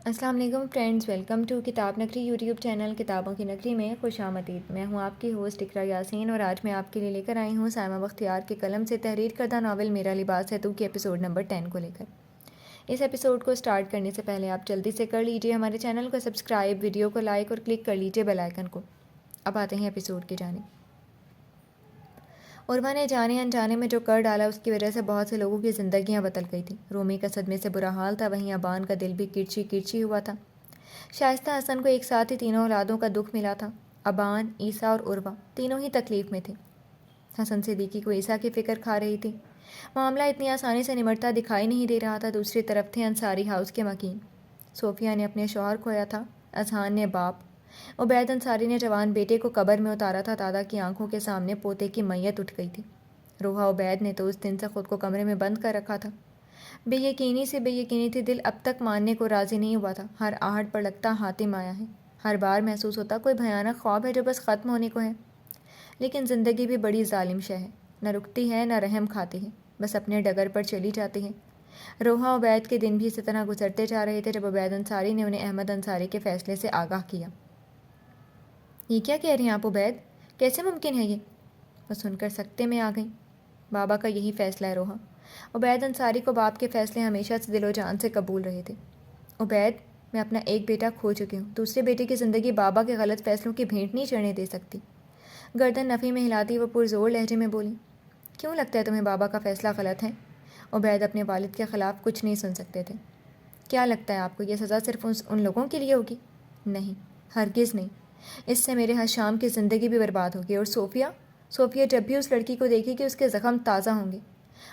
السلام علیکم friends, welcome to کتاب نگری یوٹیوب چینل کتابوں کی نگری میں خوش آمدید۔ میں ہوں آپ کی ہوسٹ اقرا یاسین اور آج میں آپ کے لیے لے کر آئی ہوں سائمہ بختیار کے قلم سے تحریر کردہ ناول میرا لباس ہے تو کے ایپیسوڈ نمبر 10 کو لے کر۔ اس ایپیسوڈ کو سٹارٹ کرنے سے پہلے آپ جلدی سے کر لیجئے ہمارے چینل کو سبسکرائب، ویڈیو کو لائک اور کلک کر لیجئے بیل آئیکن کو۔ اب آتے ہیں ایپیسوڈ کی جانب۔ عروہ نے جانے انجانے میں جو کر ڈالا اس کی وجہ سے بہت سے لوگوں کی زندگیاں بدل گئی تھیں۔ رومی کا صدمے سے برا حال تھا، وہیں ابان کا دل بھی کرچی کرچی ہوا تھا۔ شائستہ حسن کو ایک ساتھ ہی تینوں اولادوں کا دکھ ملا تھا۔ ابان، عیسیٰ اور عروہ تینوں ہی تکلیف میں تھے۔ حسن صدیقی کو عیسیٰ کی فکر کھا رہی تھی۔ معاملہ اتنی آسانی سے نمٹتا دکھائی نہیں دے رہا تھا۔ دوسری طرف تھے انصاری ہاؤس کے مکین۔ صوفیہ نے اپنے شوہر کھویا تھا، اذہان نے باپ، عبید انصاری نے جوان بیٹے کو قبر میں اتارا تھا۔ دادا کی آنکھوں کے سامنے پوتے کی میت اٹھ گئی تھی۔ روحا عبید نے تو اس دن سے خود کو کمرے میں بند کر رکھا تھا۔ بے یقینی سے بے یقینی تھی، دل اب تک ماننے کو راضی نہیں ہوا تھا۔ ہر آہٹ پر لگتا حاتم آیا ہے، ہر بار محسوس ہوتا کوئی بھیانک خواب ہے جو بس ختم ہونے کو ہے۔ لیکن زندگی بھی بڑی ظالم شے ہے، نہ رکتی ہے نہ رحم کھاتی ہے، بس اپنے ڈگر پر چلی جاتی ہے۔ روحا عبید کے دن بھی اسی طرح گزرتے جا رہے تھے جب عبید انصاری نے انہیں احمد انصاری کے فیصلے سے آگاہ کیا۔ یہ کیا کہہ رہے ہیں آپ عبید؟ کیسے ممکن ہے یہ؟ وہ سن کر سکتے میں آ گئیں۔ بابا کا یہی فیصلہ ہے روحا۔ عبید انصاری کو باپ کے فیصلے ہمیشہ سے دل و جان سے قبول رہے تھے۔ عبید، میں اپنا ایک بیٹا کھو چکی ہوں، دوسرے بیٹے کی زندگی بابا کے غلط فیصلوں کی بھینٹ نہیں چڑھنے دے سکتی۔ گردن نفی میں ہلاتی وہ پرزور لہجے میں بولی۔ کیوں لگتا ہے تمہیں بابا کا فیصلہ غلط ہے؟ عبید اپنے والد کے خلاف کچھ نہیں سن سکتے تھے۔ کیا لگتا ہے آپ کو یہ سزا صرف ان لوگوں کے لیے ہوگی؟ نہیں، ہرگز نہیں، اس سے میرے حشام کی زندگی بھی برباد ہوگی۔ اور صوفیہ جب بھی اس لڑکی کو دیکھے گی اس کے زخم تازہ ہوں گے۔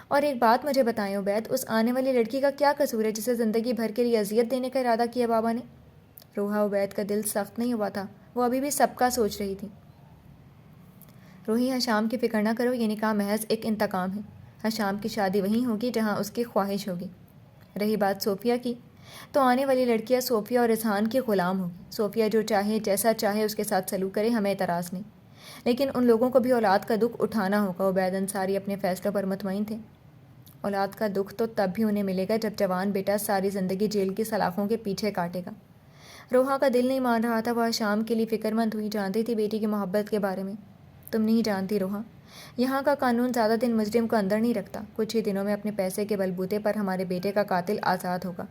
اور ایک بات مجھے بتائیں عبید، اس آنے والی لڑکی کا کیا قصور ہے جسے زندگی بھر کے لیے اذیت دینے کا ارادہ کیا بابا نے؟ روحا عبید کا دل سخت نہیں ہوا تھا، وہ ابھی بھی سب کا سوچ رہی تھی۔ روحی، حشام کی فکر نہ کرو، یہ نکاح محض ایک انتقام ہے۔ حشام کی شادی وہیں ہوگی جہاں اس کی خواہش ہوگی۔ رہی بات صوفیہ کی، تو آنے والی لڑکیاں صوفیہ اور اذہان کی غلام ہوگی۔ صوفیہ جو چاہے جیسا چاہے اس کے ساتھ سلوک کرے، ہمیں اعتراض نہیں، لیکن ان لوگوں کو بھی اولاد کا دکھ اٹھانا ہوگا۔ عبید انصاری اپنے فیصلوں پر مطمئن تھے۔ اولاد کا دکھ تو تب بھی انہیں ملے گا جب جوان بیٹا ساری زندگی جیل کی سلاخوں کے پیچھے کاٹے گا۔ روحا کا دل نہیں مان رہا تھا، وہ حشام کے لیے فکر مند ہوئی، جانتی تھی بیٹی کی محبت کے بارے میں۔ تم نہیں جانتی روحا، یہاں کا قانون زیادہ دن مجرم کو اندر نہیں رکھتا۔ کچھ ہی دنوں میں اپنے پیسے کے بلبوتے پر ہمارے بیٹے کا قاتل آزاد ہوگا۔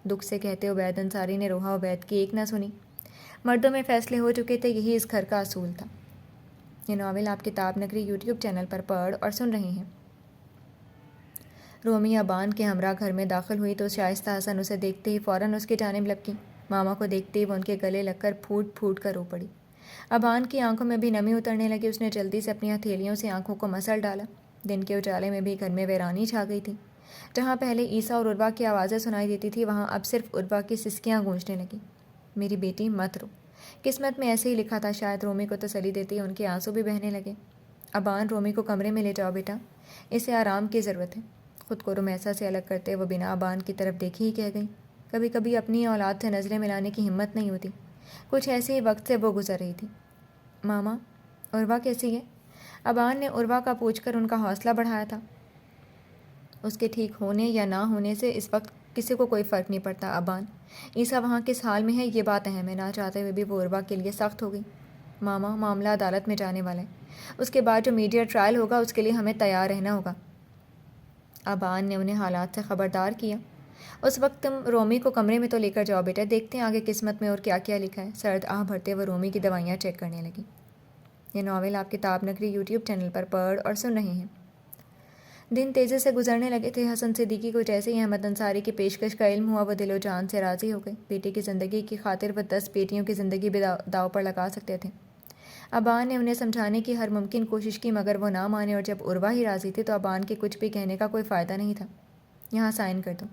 دکھ سے کہتے عبید انصاری نے روحا عبید کی ایک نہ سنی۔ مردوں میں فیصلے ہو چکے تھے، یہی اس گھر کا اصول تھا۔ یہ ناول آپ کتاب نگری یوٹیوب چینل پر پڑھ اور سن رہے ہیں۔ رومی ابان کے ہمراہ گھر میں داخل ہوئی تو شائستہ حسن اسے دیکھتے ہی فوراً اس کی جانب لپکی۔ ماما کو دیکھتے ہی وہ ان کے گلے لگ کر پھوٹ پھوٹ کر رو پڑی۔ ابان کی آنکھوں میں بھی نمی اترنے لگی، اس نے جلدی سے اپنی ہتھیلیوں سے آنکھوں کو مسل ڈالا۔ دن کے اجالے میں بھی گھر میں ویرانی چھا گئی تھی۔ جہاں پہلے عیسیٰ اور عروہ کی آوازیں سنائی دیتی تھی، وہاں اب صرف عروہ کی سسکیاں گونجنے لگیں۔ میری بیٹی مت رو، قسمت میں ایسے ہی لکھا تھا، شاید رومی کو تسلی دیتی ان کے آنسو بھی بہنے لگے۔ ابان، رومی کو کمرے میں لے جاؤ بیٹا، اسے آرام کی ضرورت ہے۔ خود کو رمیسا سے الگ کرتے وہ بنا ابان کی طرف دیکھی ہی کہہ گئی۔ کبھی کبھی اپنی اولاد سے نظریں ملانے کی ہمت نہیں ہوتی۔ کچھ ایسے ہی وقت سے وہ گزر رہی تھی۔ ماما، عروہ کیسی ہے؟ ابان نے عروہ کا پوچھ کر ان کا حوصلہ بڑھایا تھا۔ اس کے ٹھیک ہونے یا نہ ہونے سے اس وقت کسی کو کوئی فرق نہیں پڑتا ابان۔ عیسیٰ وہاں کس حال میں ہے یہ بات اہم ہے۔ نہ چاہتے ہوئے بھی وہ عروہ کے لیے سخت ہو گئی۔ ماما، معاملہ عدالت میں جانے والا ہے، اس کے بعد جو میڈیا ٹرائل ہوگا اس کے لیے ہمیں تیار رہنا ہوگا۔ ابان نے انہیں حالات سے خبردار کیا۔ اس وقت تم رومی کو کمرے میں تو لے کر جاؤ بیٹا، دیکھتے ہیں آگے قسمت میں اور کیا کیا لکھا ہے۔ سرد آہ بھرتے وہ رومی کی دوائیاں چیک کرنے لگی۔ یہ ناول آپ کتاب نگری یوٹیوب چینل پر پڑھ اور سن رہے ہیں۔ دن تیزی سے گزرنے لگے تھے۔ حسن صدیقی کو جیسے ہی احمد انصاری کی پیشکش کا علم ہوا، وہ دل و جان سے راضی ہو گئے۔ بیٹی کی زندگی کی خاطر وہ 10 بیٹیوں کی زندگی بھی داؤ پر لگا سکتے تھے۔ ابان نے انہیں سمجھانے کی ہر ممکن کوشش کی مگر وہ نہ مانے، اور جب عروہ ہی راضی تھی تو ابان کے کچھ بھی کہنے کا کوئی فائدہ نہیں تھا۔ یہاں سائن کر دو۔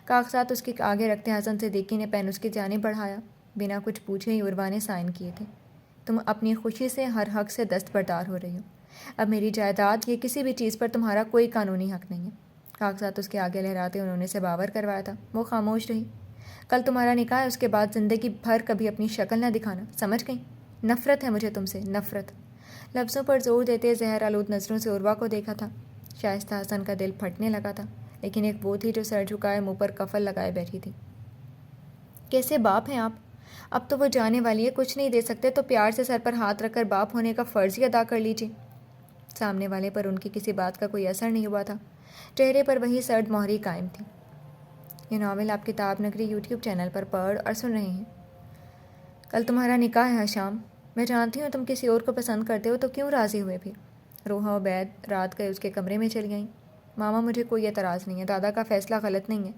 کاغذات اس کے آگے رکھتے حسن صدیقی نے پین اس کی جانب بڑھایا۔ بنا کچھ پوچھے ہی عروہ نے سائن کیے تھے۔ تم اپنی خوشی سے ہر حق سے دستبردار ہو رہی ہو۔ اب میری جائیداد یا کسی بھی چیز پر تمہارا کوئی قانونی حق نہیں ہے۔ کاغذات اس کے آگے لہراتے انہوں نے اسے باور کروایا تھا۔ وہ خاموش رہی۔ کل تمہارا نکاح ہے، اس کے بعد زندگی بھر کبھی اپنی شکل نہ دکھانا، سمجھ گئی؟ نفرت ہے مجھے تم سے، نفرت۔ لفظوں پر زور دیتے زہر آلود نظروں سے عروہ کو دیکھا تھا۔ شائستہ حسن کا دل پھٹنے لگا تھا، لیکن ایک وہ تھی جو سر جھکائے منہ پر کفل لگائے بیٹھی تھی۔ کیسے باپ ہیں آپ؟ اب تو وہ جانے والی ہے، کچھ نہیں دے سکتے تو پیار سے سر پر ہاتھ رکھ کر باپ ہونے کا فرض ہی ادا کر لیجیے۔ سامنے والے پر ان کی کسی بات کا کوئی اثر نہیں ہوا تھا، چہرے پر وہی سرد مہری قائم تھی۔ یہ ناول آپ کتاب نگری یوٹیوب چینل پر پڑھ اور سن رہے ہیں۔ کل تمہارا نکاح ہے شام، میں جانتی ہوں تم کسی اور کو پسند کرتے ہو، تو کیوں راضی ہوئے پھر؟ روحا عبید رات گئے اس کے کمرے میں چلی گئیں۔ ماما مجھے کوئی اعتراض نہیں ہے، دادا کا فیصلہ غلط نہیں ہے،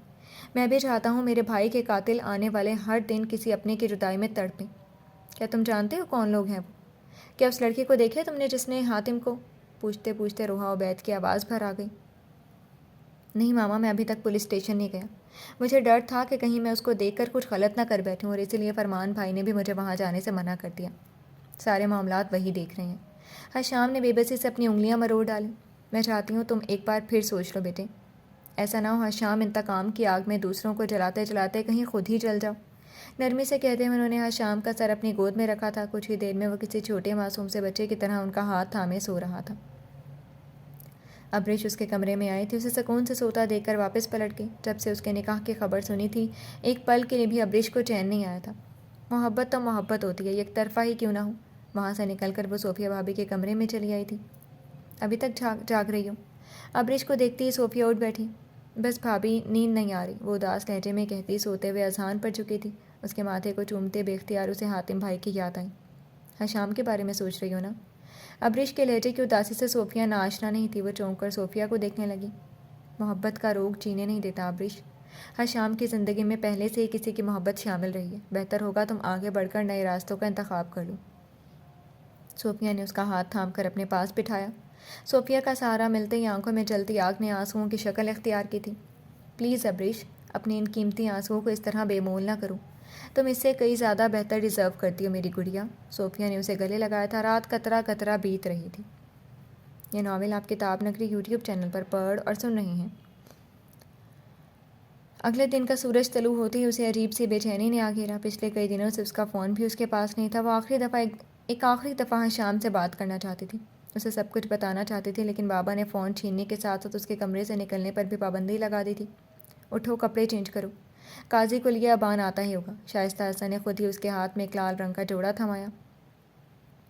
میں بھی چاہتا ہوں میرے بھائی کے قاتل آنے والے ہر دن کسی اپنے کی جدائی میں تڑپیں۔ کیا تم جانتے ہو کون لوگ ہیں وہ؟ کیا اس لڑکی کو دیکھے تم نے جس نے حاتم کو؟ پوچھتے پوچھتے روحا عبید کی آواز بھر آ گئی۔ نہیں ماما، میں ابھی تک پولیس اسٹیشن نہیں گیا، مجھے ڈر تھا کہ کہیں میں اس کو دیکھ کر کچھ غلط نہ کر بیٹھوں، اور اسی لیے فرمان بھائی نے بھی مجھے وہاں جانے سے منع کر دیا۔ سارے معاملات وہی دیکھ رہے ہیں۔ حشام نے بے بسی سے اپنی انگلیاں مروڑ ڈالیں۔ میں چاہتی ہوں تم ایک بار پھر سوچ لو بیٹے، ایسا نہ ہو حشام انتقام کی آگ میں دوسروں کو جلاتے جلاتے کہیں خود ہی جل جاؤ۔ نرمی سے کہتے ہوئے انہوں نے حشام کا سر اپنی گود میں رکھا تھا۔ کچھ ہی دیر میں وہ کسی چھوٹے معصوم سے بچے کی طرح ان کا ہاتھ تھامے سو رہا تھا۔ ابریش اس کے کمرے میں آئی تھی، اسے سکون سے سوتا دیکھ کر واپس پلٹ گئی۔ جب سے اس کے نکاح کی خبر سنی تھی، ایک پل کے لیے بھی ابریش کو چین نہیں آیا تھا۔ محبت تو محبت ہوتی ہے، یک طرفہ ہی کیوں نہ ہو۔ وہاں سے نکل کر وہ صوفیہ بھابھی کے کمرے میں چلی آئی تھی۔ ابھی تک جاگ رہی ہو؟ ابریش کو دیکھتی ہی صوفیہ اٹھ بیٹھی۔ بس بھابھی، نیند نہیں آ رہی، وہ اداس لہجے میں کہتی سوتے ہوئے اذان پر چکی تھی۔ اس کے ماتھے کو چومتے بے اختیار اسے حاتم بھائی کی یاد آئی۔ حشام کے بارے میں سوچ رہی ہو نا؟ ابریش کے لہجے کی اداسی سے صوفیہ ناآشنا نہیں تھی، وہ چونک کر صوفیہ کو دیکھنے لگی۔ محبت کا روگ جینے نہیں دیتا ابریش، حشام کی زندگی میں پہلے سے ہی کسی کی محبت شامل رہی ہے، بہتر ہوگا تم آگے بڑھ کر نئے راستوں کا انتخاب کر لو۔ صوفیہ نے اس کا ہاتھ تھام کر اپنے پاس بٹھایا۔ صوفیہ کا سہارا ملتے ہی آنکھوں میں جلتی آگ نے آنسوؤں کی شکل اختیار کی تھی۔ پلیز ابریش، اپنے ان قیمتی آنسوؤں کو اس طرح بے مول نہ کرو، تم اس سے کئی زیادہ بہتر ڈیزرو کرتی ہو میری گڑیا۔ صوفیہ نے اسے گلے لگایا تھا۔ رات قطرہ قطرہ بیت رہی تھی۔ یہ ناول آپ کتاب نگری یوٹیوب چینل پر پڑھ اور سن رہے ہیں۔ اگلے دن کا سورج طلوع ہوتے ہی اسے عجیب سی بے چینی نے آ گھیرا۔ پچھلے کئی دنوں سے اس کا فون بھی اس کے پاس نہیں تھا۔ وہ ایک آخری دفعہ حشام سے بات کرنا چاہتی تھی، اسے سب کچھ بتانا چاہتی تھی، لیکن بابا نے فون چھیننے کے ساتھ ساتھ اس کے کمرے سے نکلنے پر بھی پابندی لگا دی تھی۔ اٹھو، کپڑے چینج کرو، قاضی کو لیے ابان آتا ہی ہوگا۔ شائستہ حسن نے خود ہی اس کے ہاتھ میں ایک لال رنگ کا جوڑا تھمایا۔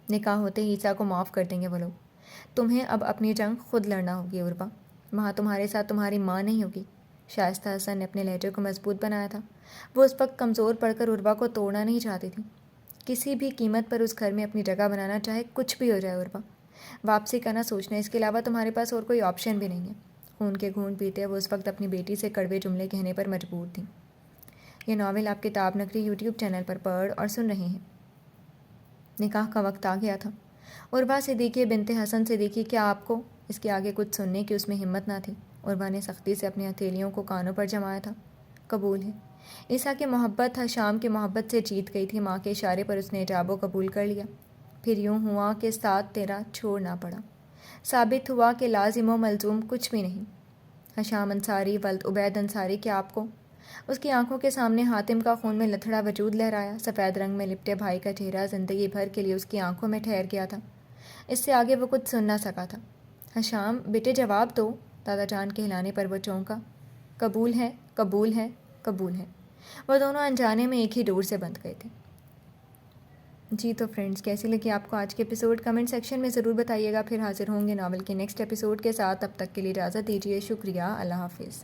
نکاح ہوتے ہی عیسیٰ کو معاف کر دیں گے وہ لوگ، تمہیں اب اپنی جنگ خود لڑنا ہوگی عربا، وہاں تمہارے ساتھ تمہاری ماں نہیں ہوگی۔ شائستہ حسن نے اپنے لہجے کو مضبوط بنایا تھا۔ وہ اس وقت کمزور پڑ کر عربا کو توڑنا نہیں چاہتی تھی، کسی بھی قیمت پر اس گھر میں اپنی جگہ بنانا، چاہے کچھ بھی ہو جائے عربا۔ واپسی کا نہ سوچنا، اس کے علاوہ تمہارے پاس اور کوئی آپشن بھی نہیں ہے۔ خون کے گھونٹ پیتے وہ اس وقت اپنی بیٹی سے کڑوے جملے کہنے پر مجبور تھیں۔ یہ ناول آپ کتاب نگری یوٹیوب چینل پر پڑھ اور سن رہے ہیں۔ نکاح کا وقت آ گیا تھا۔ عربا صدیقی بنت حسن صدیقی، کیا آپ کو؟ اس کے آگے کچھ سننے کی اس میں ہمت نہ تھی۔ عربا نے سختی سے اپنی ہتھیلیوں کو کانوں پر جمایا تھا۔ قبول ہے۔ عیسیٰ کی محبت حشام کی محبت سے جیت گئی تھی۔ ماں کے اشارے پر اس نے ایجاب و قبول کر لیا۔ پھر یوں ہوا کہ ساتھ تیرا چھوڑنا پڑا، ثابت ہوا کہ لازم و ملزوم کچھ بھی نہیں۔ حشام انصاری ولد عبید انصاری، کیا آپ کو؟ اس کی آنکھوں کے سامنے حاتم کا خون میں لتھڑا وجود لہرایا۔ سفید رنگ میں لپٹے بھائی کا چہرہ زندگی بھر کے لیے اس کی آنکھوں میں ٹھہر گیا تھا۔ اس سے آگے وہ کچھ سن نہ سکا تھا۔ حشام بیٹے جواب دو، دادا جان کے ہلانے پر وہ چونکا۔ قبول ہے، قبول ہے، قبول ہے۔ وہ دونوں انجانے میں ایک ہی ڈور سے بند گئے تھے۔ جی تو فرینڈز، کیسی لگی آپ کو آج کے ایپیسوڈ؟ کمنٹ سیکشن میں ضرور بتائیے گا۔ پھر حاضر ہوں گے ناول کے نیکسٹ ایپیسوڈ کے ساتھ، تب تک کے لیے اجازت دیجیے۔ شکریہ، اللہ حافظ۔